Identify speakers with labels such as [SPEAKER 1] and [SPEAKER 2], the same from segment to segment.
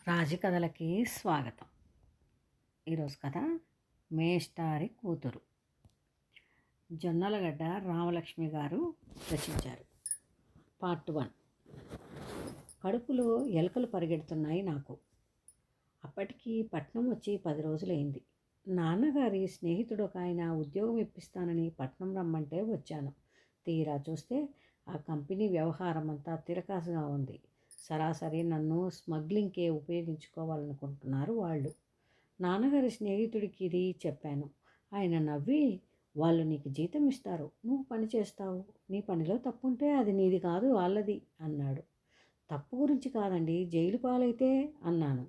[SPEAKER 1] రాజకథలకి స్వాగతం. ఈరోజు కథ మేస్టారి కూతురు. జొన్నలగడ్డ రామలక్ష్మి గారు రచించారు. పార్ట్ 1. కడుపులో ఎలుకలు పరిగెడుతున్నాయి నాకు. అప్పటికి పట్నం వచ్చి 10 రోజులైంది. నాన్నగారి స్నేహితుడు ఒక ఆయన ఉద్యోగం ఇప్పిస్తానని పట్నం రమ్మంటే వచ్చాను. తీరా చూస్తే ఆ కంపెనీ వ్యవహారం అంతా తిరకాసుగా ఉంది. సరాసరి నన్ను స్మగ్లింగ్కే ఉపయోగించుకోవాలనుకుంటున్నారు వాళ్ళు. నాన్నగారి స్నేహితుడికి ఇది చెప్పాను. ఆయన నవ్వి, వాళ్ళు నీకు జీతం ఇస్తారు, నువ్వు పని చేస్తావు, నీ పనిలో తప్పుంటే అది నీది కాదు వాళ్ళది అన్నాడు. తప్పు గురించి కాదండి, జైలు పాలైతే అన్నాను.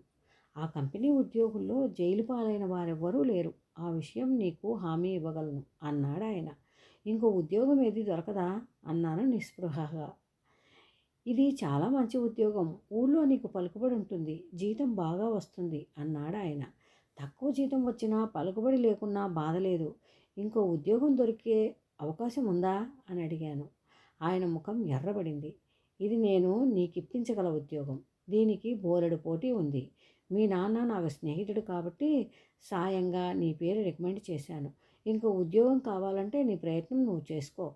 [SPEAKER 1] ఆ కంపెనీ ఉద్యోగుల్లో జైలు పాలైన వారెవ్వరూ లేరు, ఆ విషయం నీకు హామీ ఇవ్వగలను అన్నాడు ఆయన. ఇంకో ఉద్యోగం ఏది దొరకదా అన్నాను నిస్పృహగా. ఇది చాలా మంచి ఉద్యోగం, ఊళ్ళో నీకు పలుకుబడి ఉంటుంది, జీతం బాగా వస్తుంది అన్నాడు ఆయన. తక్కువ జీతం వచ్చినా పలుకుబడి లేకున్నా బాధ లేదు, ఇంకో ఉద్యోగం దొరికే అవకాశం ఉందా అని అడిగాను. ఆయన ముఖం ఎర్రబడింది. ఇది నేను నీకిప్పించగల ఉద్యోగం, దీనికి బోలెడు పోటీ ఉంది. మీ నాన్న నాకు స్నేహితుడు కాబట్టి సాయంగా నీ పేరు రికమెండ్ చేశాను. ఇంకో ఉద్యోగం కావాలంటే నీ ప్రయత్నం నువ్వు చేసుకో.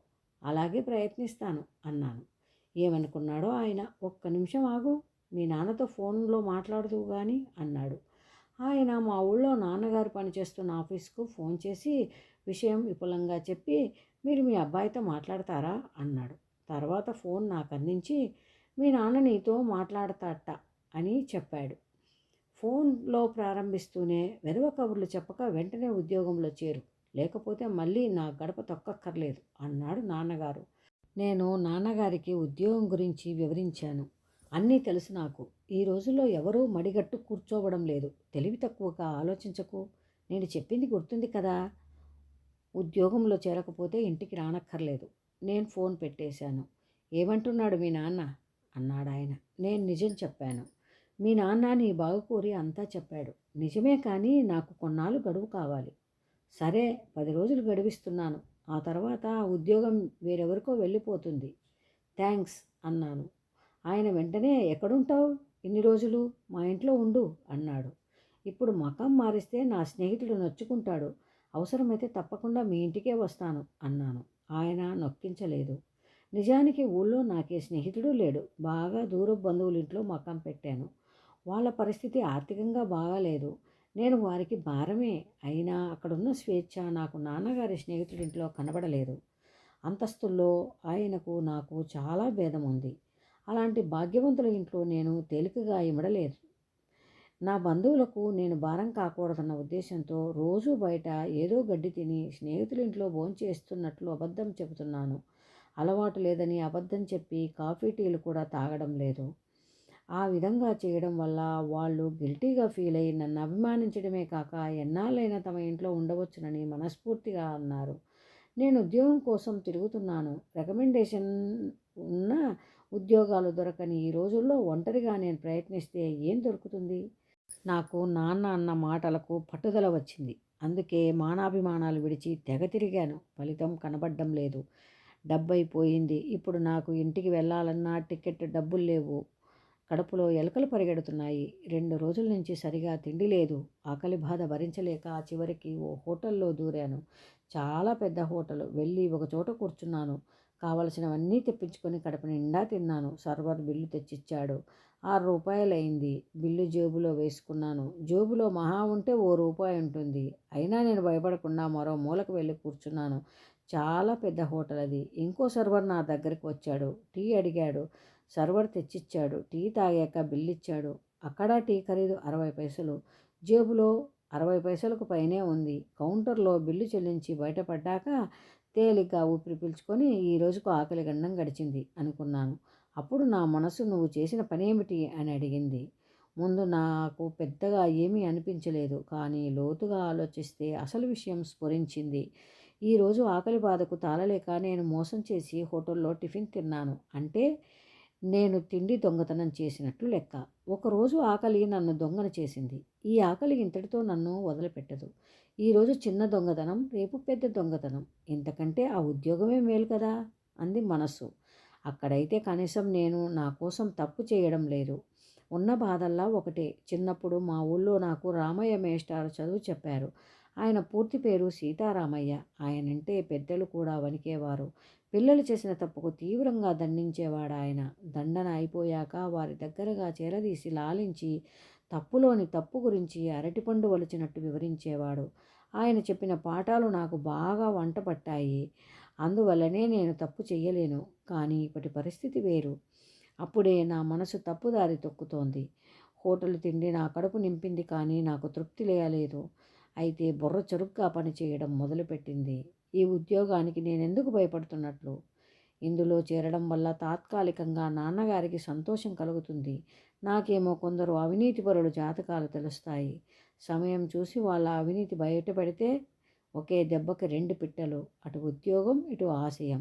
[SPEAKER 1] అలాగే ప్రయత్నిస్తాను అన్నాను. ఏమనుకున్నాడో ఆయన. ఒక్క నిమిషం ఆగు, మీ నాన్నతో ఫోన్లో మాట్లాడుతూ కానీ అన్నాడు. ఆయన మా ఊళ్ళో నాన్నగారు పనిచేస్తున్న ఆఫీస్కు ఫోన్ చేసి విషయం విపులంగా చెప్పి, మీరు మీ అబ్బాయితో మాట్లాడతారా అన్నాడు. తర్వాత ఫోన్ నాకు అందించి, మీ నాన్న నీతో మాట్లాడతాట అని చెప్పాడు. ఫోన్లో ప్రారంభిస్తూనే, వెధవ కబుర్లు చెప్పక వెంటనే ఉద్యోగంలో చేరు, లేకపోతే మళ్ళీ నా గడప తొక్కక్కర్లేదు అన్నాడు నాన్నగారు. నేను నాన్నగారికి ఉద్యోగం గురించి వివరించాను. అన్నీ తెలుసు నాకు. ఈ రోజుల్లో ఎవరూ మడిగట్టు కూర్చోవడం లేదు. తెలివి తక్కువగా ఆలోచించకు. నేను చెప్పింది గుర్తుంది కదా. ఉద్యోగంలో చేరకపోతే ఇంటికి రానక్కర్లేదు. నేను ఫోన్ పెట్టేశాను. ఏమంటున్నాడు మీ నాన్న అన్నాడు ఆయన. నేను నిజం చెప్పాను. మీ నాన్న నీ బాగు కోరి అంతా చెప్పాడు. నిజమే, కానీ నాకు కొన్నాళ్ళు గడువు కావాలి. సరే, 10 రోజులు గడివిస్తున్నాను. ఆ తర్వాత ఉద్యోగం వేరెవరికో వెళ్ళిపోతుంది. థ్యాంక్స్ అన్నాను. ఆయన వెంటనే, ఎక్కడుంటావు ఇన్ని రోజులు? మా ఇంట్లో ఉండు అన్నాడు. ఇప్పుడు మకాం మారిస్తే నా స్నేహితుడు నొచ్చుకుంటాడు. అవసరమైతే తప్పకుండా మీ ఇంటికే వస్తాను అన్నాను. ఆయన నొక్కించలేదు. నిజానికి ఊళ్ళో నాకే స్నేహితుడు లేడు. బాగా దూరపు బంధువులింట్లో మకాం పెట్టాను. వాళ్ళ పరిస్థితి ఆర్థికంగా బాగాలేదు. నేను వారికి భారమే. అయినా అక్కడున్న స్వేచ్ఛ నాకు నాన్నగారి స్నేహితుడింట్లో కనబడలేదు. అంతస్తుల్లో ఆయనకు నాకు చాలా భేదం ఉంది. అలాంటి భాగ్యవంతుల ఇంట్లో నేను తేలికగా ఇమడలేదు. నా బంధువులకు నేను భారం కాకూడదన్న ఉద్దేశంతో రోజూ బయట ఏదో గడ్డి తిని స్నేహితులింట్లో భోంచేస్తున్నట్లు అబద్ధం చెబుతున్నాను. అలవాటు లేదని అబద్ధం చెప్పి కాఫీ టీలు కూడా తాగడం లేదు. ఆ విధంగా చేయడం వల్ల వాళ్ళు గిల్టీగా ఫీల్ అయ్యి నన్ను అభిమానించడమే కాక ఎన్నాళ్ళైనా తమ ఇంట్లో ఉండవచ్చునని మనస్ఫూర్తిగా అన్నారు. నేను ఉద్యోగం కోసం తిరుగుతున్నాను. రికమెండేషన్ ఉన్న ఉద్యోగాలు దొరకని ఈ రోజుల్లో ఒంటరిగా నేను ప్రయత్నిస్తే ఏం దొరుకుతుంది? నాకు నాన్న అన్న మాటలకు పట్టుదల వచ్చింది. అందుకే మానాభిమానాలు విడిచి తెగ తిరిగాను. ఫలితం కనబడ్డం లేదు. డబ్బైపోయింది. ఇప్పుడు నాకు ఇంటికి వెళ్ళాలన్నా టికెట్ డబ్బులు లేవు. కడుపులో ఎలుకలు పరిగెడుతున్నాయి. 2 రోజుల నుంచి సరిగా తిండి లేదు. ఆకలి బాధ భరించలేక చివరికి ఓ హోటల్లో దూరాను. చాలా పెద్ద హోటల్. వెళ్ళి ఒకచోట కూర్చున్నాను. కావలసినవన్నీ తెప్పించుకొని కడుపు నిండా తిన్నాను. సర్వర్ బిల్లు తెచ్చిచ్చాడు. 6 రూపాయలైంది. బిల్లు జేబులో వేసుకున్నాను. జేబులో మహా ఉంటే ₹1 ఉంటుంది. అయినా నేను భయపడకుండా మరో మూలకు వెళ్ళి కూర్చున్నాను. చాలా పెద్ద హోటల్ అది. ఇంకో సర్వర్ నా దగ్గరికి వచ్చాడు. టీ అడిగాడు. సర్వర్ తెచ్చిచ్చాడు. టీ తాగాక బిల్లిచ్చాడు. అక్కడ టీ ఖరీదు 60 పైసలు. జేబులో 60 పైసలకు పైనే ఉంది. కౌంటర్లో బిల్లు చెల్లించి బయటపడ్డాక తేలిగ్గా ఊపిరి పీల్చుకొని ఈ రోజుకు ఆకలి గండం గడిచింది అనుకున్నాను. అప్పుడు నా మనసు, నువ్వు చేసిన పనేమిటి అని అడిగింది. ముందు నాకు పెద్దగా ఏమీ అనిపించలేదు, కానీ లోతుగా ఆలోచిస్తే అసలు విషయం స్ఫురించింది. ఈరోజు ఆకలి బాధకు తాళలేక నేను మోసం చేసి హోటల్లో టిఫిన్ తిన్నాను. అంటే నేను తిండి దొంగతనం చేసినట్లు లెక్క. ఒకరోజు ఆకలి నన్ను దొంగన చేసింది. ఈ ఆకలి ఇంతటితో నన్ను వదిలిపెట్టదు. ఈరోజు చిన్న దొంగతనం, రేపు పెద్ద దొంగతనం. ఇంతకంటే ఆ ఉద్యోగమే మేలు కదా అంది మనసు. అక్కడైతే కనీసం నేను నా కోసం తప్పు చేయడం లేదు. ఉన్న బాధల్లా ఒకటే. చిన్నప్పుడు మా ఊళ్ళో నాకు రామయ్య మేస్టారు చదువు చెప్పారు. ఆయన పూర్తి పేరు సీతారామయ్య. ఆయనంటే పెద్దలు కూడా వణికేవారు. పిల్లలు చేసిన తప్పుకు తీవ్రంగా దండించేవాడాయన. దండన అయిపోయాక వారి దగ్గరగా చేరదీసి లాలించి తప్పులోని తప్పు గురించి అరటిపండు వలిచినట్టు వివరించేవాడు. ఆయన చెప్పిన పాఠాలు నాకు బాగా వంట పట్టాయి. అందువల్లనే నేను తప్పు చెయ్యలేను. కానీ ఇప్పటి పరిస్థితి వేరు. అప్పుడే నా మనసు తప్పుదారి తొక్కుతోంది. హోటల్ తిండి నా కడుపు నింపింది కానీ నాకు తృప్తి లేయలేదు. అయితే బుర్ర చురుగ్గా పనిచేయడం మొదలుపెట్టింది. ఈ ఉద్యోగానికి నేనెందుకు భయపడుతున్నట్లు? ఇందులో చేరడం వల్ల తాత్కాలికంగా నాన్నగారికి సంతోషం కలుగుతుంది. నాకేమో కొందరు అవినీతిపరుల జాతకాలు తెలుస్తాయి. సమయం చూసి వాళ్ళ అవినీతి బయటపడితే ఒకే దెబ్బకి 2 పిట్టలు. అటు ఉద్యోగం, ఇటు ఆశయం.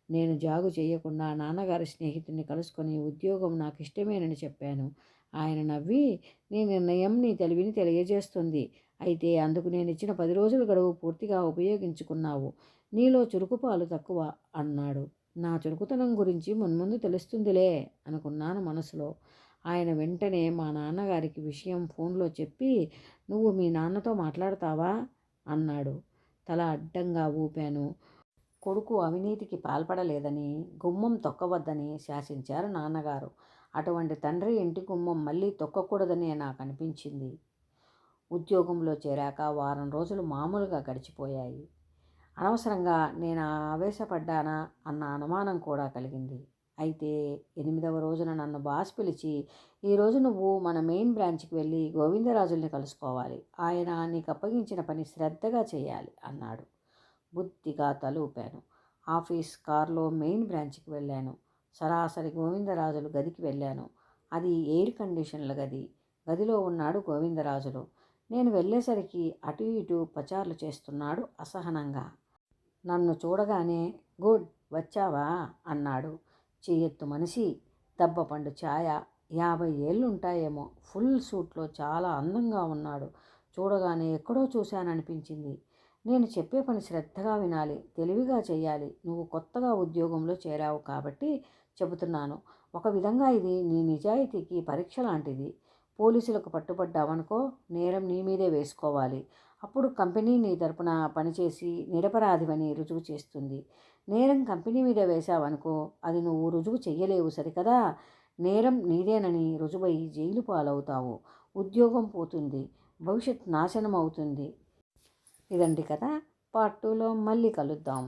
[SPEAKER 1] నేను జాగు చేయకుండా నాన్నగారి స్నేహితుడిని కలుసుకొని ఉద్యోగం నాకు ఇష్టమేనని చెప్పాను. ఆయన నవ్వి, నీ నిర్ణయం నీ తెలివిని తెలియజేస్తుంది. అయితే అందుకు నేను ఇచ్చిన 10 రోజుల గడువు పూర్తిగా ఉపయోగించుకున్నావు. నీలో చురుకుపాలు తక్కువ అన్నాడు. నా చురుకుతనం గురించి మున్ముందు తెలుస్తుందిలే అనుకున్నాను మనసులో. ఆయన వెంటనే మా నాన్నగారికి విషయం ఫోన్లో చెప్పి, నువ్వు మీ నాన్నతో మాట్లాడతావా అన్నాడు. తల అడ్డంగా ఊపాను. కొడుకు అవినీతికి పాల్పడలేదని, గుమ్మం తొక్కవద్దని శాసించారు నాన్నగారు. అటువంటి తండ్రి ఇంటి గుమ్మం మళ్ళీ తొక్కకూడదనే నాకు అనిపించింది. ఉద్యోగంలో చేరాక వారం రోజులు మామూలుగా గడిచిపోయాయి. అనవసరంగా నేను ఆవేశపడ్డానా అన్న అనుమానం కూడా కలిగింది. అయితే 8వ రోజున నన్ను బాస్ పిలిచి, ఈరోజు నువ్వు మన మెయిన్ బ్రాంచ్కి వెళ్ళి గోవిందరాజుల్ని కలుసుకోవాలి. ఆయన నీకు అప్పగించిన పని శ్రద్ధగా చేయాలి అన్నాడు. బుద్ధిగా తలూపాను. ఆఫీస్ కారులో మెయిన్ బ్రాంచ్కి వెళ్ళాను. సరాసరి గోవిందరాజులు గదికి వెళ్ళాను. అది ఎయిర్ కండిషన్ల గది. గదిలో ఉన్నాడు గోవిందరాజులు. నేను వెళ్ళేసరికి అటు ఇటు పచార్లు చేస్తున్నాడు అసహనంగా. నన్ను చూడగానే గుడ్ వచ్చావా అన్నాడు. చెయ్యెత్తు మనిషి, దబ్బపండు ఛాయ, 50 ఏళ్ళుంటాయేమో. ఫుల్ సూట్లో చాలా అందంగా ఉన్నాడు. చూడగానే ఎక్కడో చూశాననిపించింది. నేను చెప్పే పని శ్రద్ధగా వినాలి, తెలివిగా చెయ్యాలి. నువ్వు కొత్తగా ఉద్యోగంలో చేరావు కాబట్టి చెబుతున్నాను. ఒక విధంగా ఇది నీ నిజాయితీకి పరీక్ష లాంటిది. పోలీసులకు పట్టుబడ్డావనుకో, నేరం నీ మీదే వేసుకోవాలి. అప్పుడు కంపెనీ నీ తరపున పనిచేసి నిరపరాధివని రుజువు చేస్తుంది. నేరం కంపెనీ మీద వేశావనుకో, అది నువ్వు రుజువు చెయ్యలేవు సరికదా. నేరం నీదేనని రుజువై జైలు పాలవుతావు. ఉద్యోగం పోతుంది, భవిష్యత్ నాశనం అవుతుంది. ఇదండి కదా. పార్ట్ 2లో మళ్ళీ కలుద్దాం.